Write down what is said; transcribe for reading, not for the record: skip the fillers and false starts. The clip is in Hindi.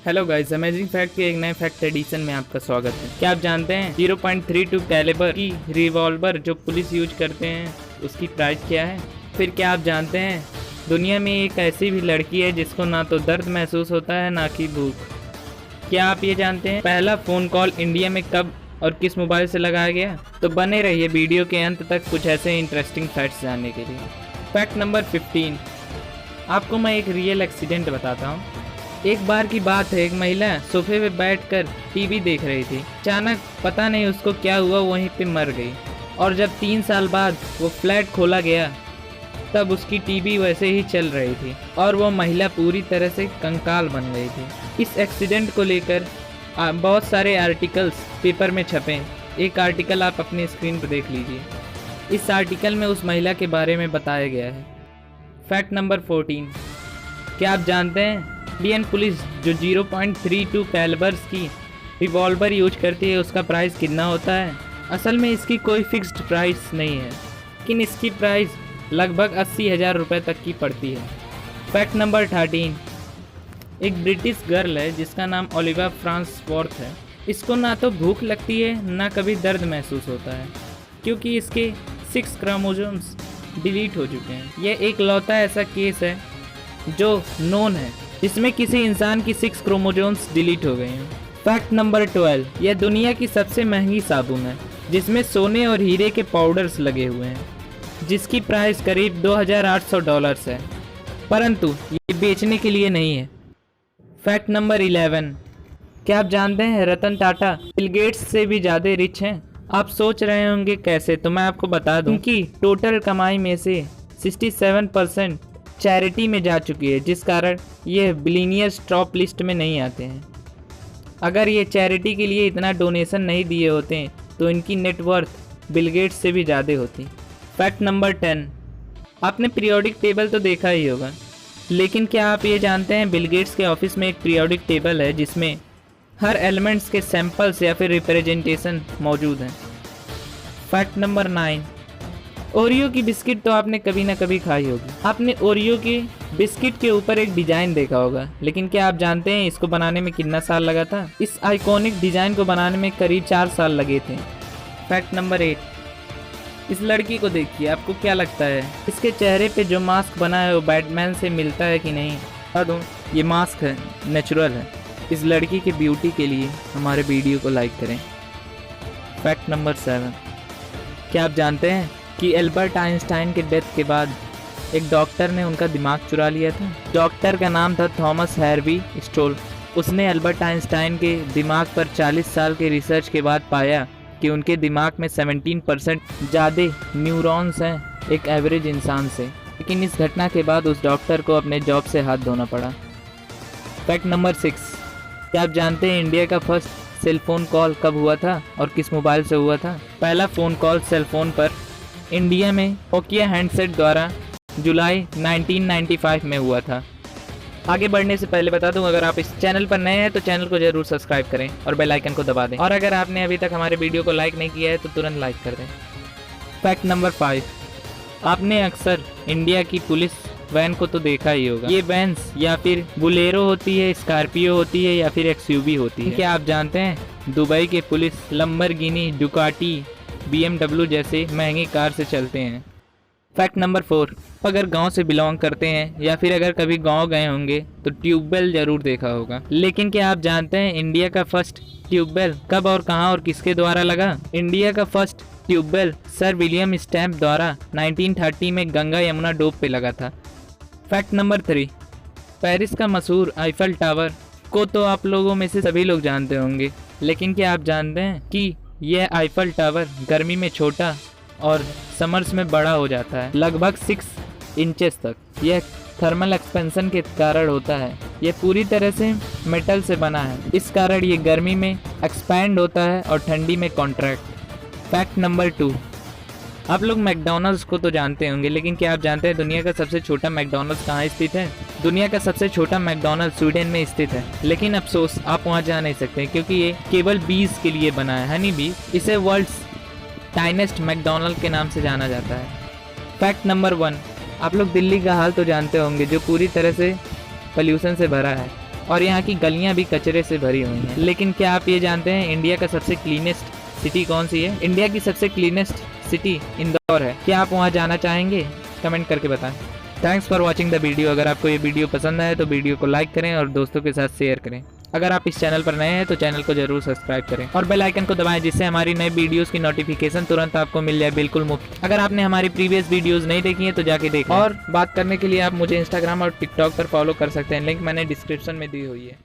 हेलो गाइस, अमेजिंग फैक्ट के एक नए फैक्ट एडिशन में आपका स्वागत है। क्या आप जानते हैं 0.32 कैलिबर की रिवॉल्वर जो पुलिस यूज करते हैं उसकी प्राइस क्या है? फिर क्या आप जानते हैं दुनिया में एक ऐसी भी लड़की है जिसको ना तो दर्द महसूस होता है ना कि भूख? क्या आप ये जानते हैं पहला फ़ोन कॉल इंडिया में कब और किस मोबाइल से लगाया गया? तो बने रहिए वीडियो के अंत तक कुछ ऐसे इंटरेस्टिंग फैक्ट्स जानने के लिए। फैक्ट नंबर 15, आपको मैं एक रियल एक्सीडेंट बताता हूँ। एक बार की बात है, एक महिला सोफे पे बैठकर टीवी देख रही थी। अचानक पता नहीं उसको क्या हुआ, वहीं पे मर गई। और जब 3 साल बाद वो फ्लैट खोला गया तब उसकी टीवी वैसे ही चल रही थी और वो महिला पूरी तरह से कंकाल बन गई थी। इस एक्सीडेंट को लेकर बहुत सारे आर्टिकल्स पेपर में छपे। एक आर्टिकल आप अपनी स्क्रीन पर देख लीजिए। इस आर्टिकल में उस महिला के बारे में बताया गया है। फैक्ट नंबर 14, क्या आप जानते हैं इंडियन पुलिस जो 0.32 कैलिबर्स की रिवॉल्वर यूज करती है उसका प्राइस कितना होता है? असल में इसकी कोई फिक्स्ड प्राइस नहीं है, लेकिन इसकी प्राइस लगभग 80,000 रुपये तक की पड़ती है। फैक्ट नंबर 13, एक ब्रिटिश गर्ल है जिसका नाम ओलिविया फ्रांसवर्थ है। इसको ना तो भूख लगती है ना कभी दर्द महसूस होता है, क्योंकि इसके 6 क्रोमोसोम्स डिलीट हो चुके हैं। यह एक लौता ऐसा केस है जो नोन है जिसमें किसी इंसान की 6 क्रोमोसोम्स डिलीट हो गए हैं। फैक्ट नंबर 12, यह दुनिया की सबसे महंगी साबुन है जिसमें सोने और हीरे के पाउडर्स लगे हुए हैं, जिसकी प्राइस करीब $2,800 है, परंतु ये बेचने के लिए नहीं है। फैक्ट नंबर 11, क्या आप जानते हैं रतन टाटा बिल गेट्स से भी ज़्यादा रिच हैं? आप सोच रहे होंगे कैसे, तो मैं आपको बता दूं कि टोटल कमाई में से 67% चैरिटी में जा चुकी है, जिस कारण ये बिलियनियर्स टॉप लिस्ट में नहीं आते हैं। अगर ये चैरिटी के लिए इतना डोनेशन नहीं दिए होते तो इनकी नेटवर्थ बिल गेट्स से भी ज़्यादा होती। फैक्ट नंबर 10, आपने पीरियोडिक टेबल तो देखा ही होगा, लेकिन क्या आप ये जानते हैं बिल गेट्स के ऑफिस में एक पीरियोडिक टेबल है जिसमें हर एलिमेंट्स के सैंपल्स या फिर रिप्रेजेंटेशन मौजूद हैं। फैक्ट नंबर 9, ओरियो की बिस्किट तो आपने कभी ना कभी खाई होगी। आपने ओरियो के बिस्किट के ऊपर एक डिजाइन देखा होगा, लेकिन क्या आप जानते हैं इसको बनाने में कितना साल लगा था? इस आइकॉनिक डिजाइन को बनाने में करीब 4 साल लगे थे। फैक्ट नंबर 8, इस लड़की को देखिए, आपको क्या लगता है इसके चेहरे पे जो मास्क बना है वो बैटमैन से मिलता है कि नहीं? बता दूं, ये मास्क है, नेचुरल है। इस लड़की की ब्यूटी के लिए हमारे वीडियो को लाइक करें। फैक्ट नंबर 7, क्या आप जानते हैं कि एल्बर्ट आइंस्टाइन के डेथ के बाद एक डॉक्टर ने उनका दिमाग चुरा लिया था? डॉक्टर का नाम था थॉमस हैर्वी स्टोल। उसने एल्बर्ट आइंस्टाइन के दिमाग पर 40 साल के रिसर्च के बाद पाया कि उनके दिमाग में 17% ज़्यादा न्यूरॉन्स हैं एक एवरेज इंसान से। लेकिन इस घटना के बाद उस डॉक्टर को अपने जॉब से हाथ धोना पड़ा। फैक्ट नंबर 6, क्या आप जानते हैं इंडिया का फर्स्ट सेलफोन कॉल कब हुआ था और किस मोबाइल से हुआ था? पहला फ़ोन कॉल सेलफोन पर इंडिया में नोकिया हैंडसेट द्वारा जुलाई 1995 में हुआ था। आगे बढ़ने से पहले बता दूं, अगर आप इस चैनल पर नए हैं तो चैनल को जरूर सब्सक्राइब करें और बेल आइकन को दबा दें, और अगर आपने अभी तक हमारे वीडियो को लाइक नहीं किया है तो तुरंत लाइक कर दें। फैक्ट नंबर 5, आपने अक्सर इंडिया की पुलिस वैन को तो देखा ही होगा। ये वैन्स या फिर बुलेरो होती है, स्कॉर्पियो होती है या फिर एक्सयूवी होती है। क्या आप जानते हैं दुबई के पुलिस लंबरगिनी, डुकाटी, BMW जैसे महंगी कार से चलते हैं। फैक्ट नंबर 4, अगर गांव से बिलोंग करते हैं या फिर अगर कभी गांव गए होंगे तो ट्यूबवेल जरूर देखा होगा। लेकिन क्या आप जानते हैं इंडिया का फर्स्ट ट्यूबवेल कब और कहां और किसके द्वारा लगा? इंडिया का first tubewell sir William Stamp द्वारा 1930 में गंगा यमुना डोब पे लगा था। फैक्ट नंबर 3, पेरिस का मशहूर आईफल टावर को तो आप लोगों में से सभी लोग जानते होंगे, लेकिन क्या आप जानते हैं कि यह आईफल टावर गर्मी में छोटा और समर्स में बड़ा हो जाता है, लगभग 6 इंचेस तक। यह थर्मल एक्सपेंशन के कारण होता है। यह पूरी तरह से मेटल से बना है, इस कारण ये गर्मी में एक्सपैंड होता है और ठंडी में कॉन्ट्रैक्ट। फैक्ट नंबर 2, आप लोग मैकडॉनल्ड्स को तो जानते होंगे, लेकिन क्या आप जानते हैं दुनिया का सबसे छोटा मैकडॉनल्ड्स कहाँ स्थित है? दुनिया का सबसे छोटा मैकडॉनल्ड्स स्वीडन में स्थित है, लेकिन अफसोस आप वहाँ जा नहीं सकते क्योंकि ये केवल बीज के लिए बना है, हनी बी। इसे वर्ल्ड्स टाइनेस्ट मैकडॉनल्ड के नाम से जाना जाता है। फैक्ट नंबर 1, आप लोग दिल्ली का हाल तो जानते होंगे जो पूरी तरह से पोल्यूशन से भरा है। और यहाँ की गलियाँ भी कचरे से भरी हुई हैं। लेकिन क्या आप ये जानते हैं इंडिया का सबसे क्लीनेस्ट सिटी कौन सी है? इंडिया की सबसे क्लीनेस्ट सिटी इंदौर है। क्या आप वहाँ जाना चाहेंगे? कमेंट करके बताएं। Thanks for watching the video. अगर आपको ये वीडियो पसंद आए तो वीडियो को लाइक करें और दोस्तों के साथ शेयर करें। अगर आप इस चैनल पर नए हैं तो चैनल को जरूर सब्सक्राइब करें और बेल आइकन को दबाएं, जिससे हमारी नई वीडियोस की नोटिफिकेशन तुरंत आपको मिल जाए, बिल्कुल मुफ्त। अगर आपने हमारी प्रीवियस वीडियोस नहीं देखी हैं तो जाके देखें। और बात करने के लिए आप मुझे इंस्टाग्राम और टिकटॉक पर फॉलो कर सकते हैं, लिंक मैंने डिस्क्रिप्शन में दी हुई है।